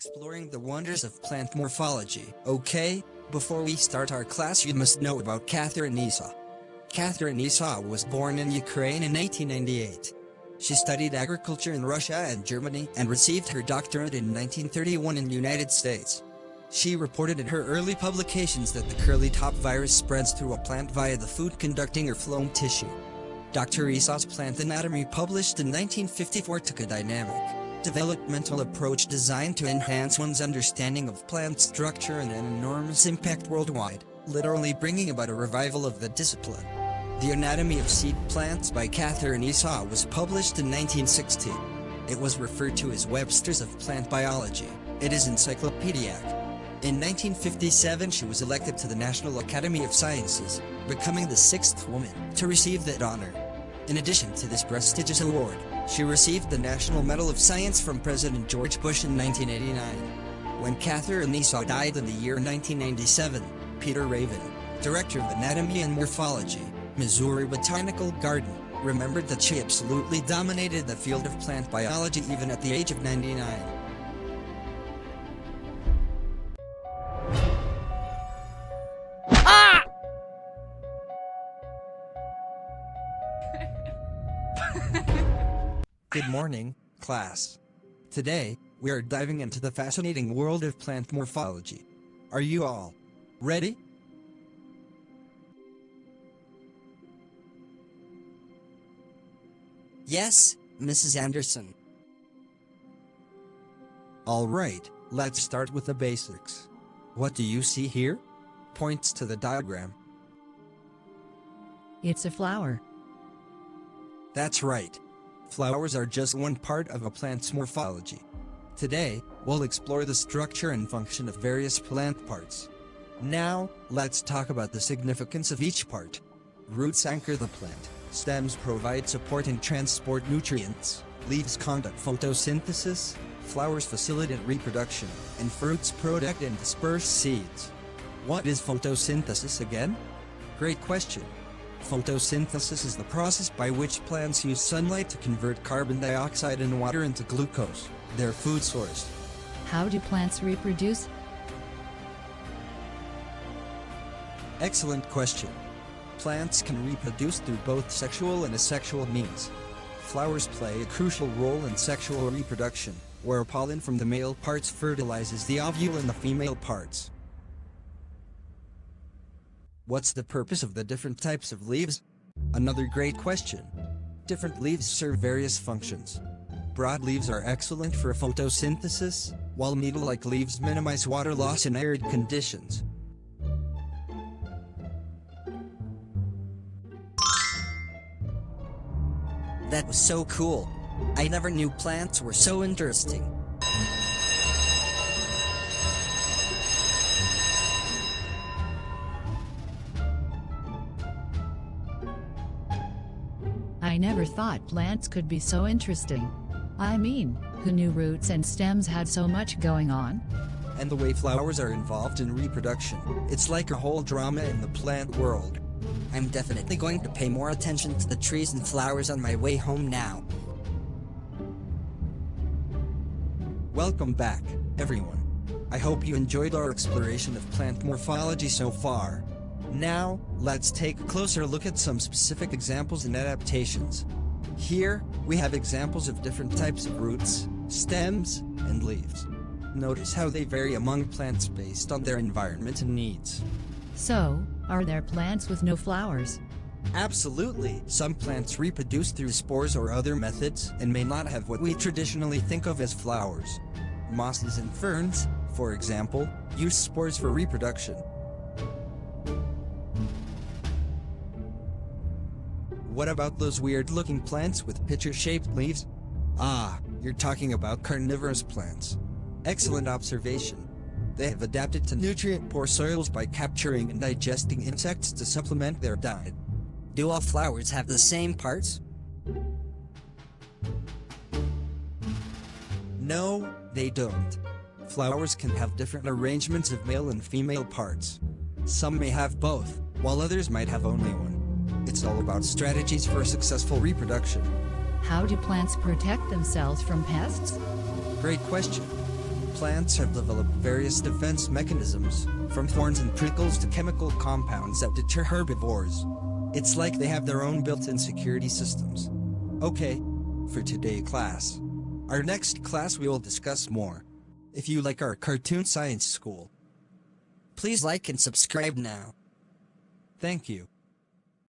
exploring the wonders of plant morphology. Okay, before we start our class you must know about Catherine Esau. Catherine Esau was born in Ukraine in 1898. She studied agriculture in Russia and Germany and received her doctorate in 1931 in the United States. She reported in her early publications that the curly top virus spreads through a plant via the food-conducting or phloem tissue. Dr. Esau's Plant Anatomy, published in 1954, took a dynamic, developmental approach designed to enhance one's understanding of plant structure and an enormous impact worldwide, literally bringing about a revival of the discipline. The Anatomy of Seed Plants by Catherine Esau was published in 1960. It was referred to as Webster's of Plant Biology. It is encyclopedic. In 1957 she was elected to the National Academy of Sciences, becoming the sixth woman to receive that honor. In addition to this prestigious award, she received the National Medal of Science from President George Bush in 1989. When Catherine Esau died in the year 1997, Peter Raven, director of Anatomy and Morphology, Missouri Botanical Garden, remembered that she absolutely dominated the field of plant biology even at the age of 99. Good morning, class. Today, we are diving into the fascinating world of plant morphology. Are you all ready? Yes, Mrs. Anderson. Alright, let's start with the basics. What do you see here? Points to the diagram. It's a flower. That's right. Flowers are just one part of a plant's morphology. Today, we'll explore the structure and function of various plant parts. Now, let's talk about the significance of each part. Roots anchor the plant, stems provide support and transport nutrients, leaves conduct photosynthesis, flowers facilitate reproduction, and fruits protect and disperse seeds. What is photosynthesis again? Great question. Photosynthesis is the process by which plants use sunlight to convert carbon dioxide and water into glucose, their food source. How do plants reproduce? Excellent question. Plants can reproduce through both sexual and asexual means. Flowers play a crucial role in sexual reproduction, where pollen from the male parts fertilizes the ovule in the female parts. What's the purpose of the different types of leaves? Another great question. Different leaves serve various functions. Broad leaves are excellent for photosynthesis, while needle-like leaves minimize water loss in arid conditions. That was so cool. I never knew plants were so interesting. I never thought plants could be so interesting. I mean, who knew roots and stems had so much going on? And the way flowers are involved in reproduction. It's like a whole drama in the plant world. I'm definitely going to pay more attention to the trees and flowers on my way home now. Welcome back, everyone. I hope you enjoyed our exploration of plant morphology so far. Now, let's take a closer look at some specific examples and adaptations. Here, we have examples of different types of roots, stems, and leaves. Notice how they vary among plants based on their environment and needs. So, are there plants with no flowers? Absolutely! Some plants reproduce through spores or other methods and may not have what we traditionally think of as flowers. Mosses and ferns, for example, use spores for reproduction. What about those weird-looking plants with pitcher-shaped leaves? Ah, you're talking about carnivorous plants. Excellent observation. They have adapted to nutrient-poor soils by capturing and digesting insects to supplement their diet. Do all flowers have the same parts? No, they don't. Flowers can have different arrangements of male and female parts. Some may have both, while others might have only one. It's all about strategies for successful reproduction. How do plants protect themselves from pests? Great question. plants have developed various defense mechanisms, from thorns and prickles to chemical compounds that deter herbivores. It's like they have their own built-in security systems. Okay, for today's class. Our next class we will discuss more. If you like our cartoon science school, please like and subscribe now. Thank you.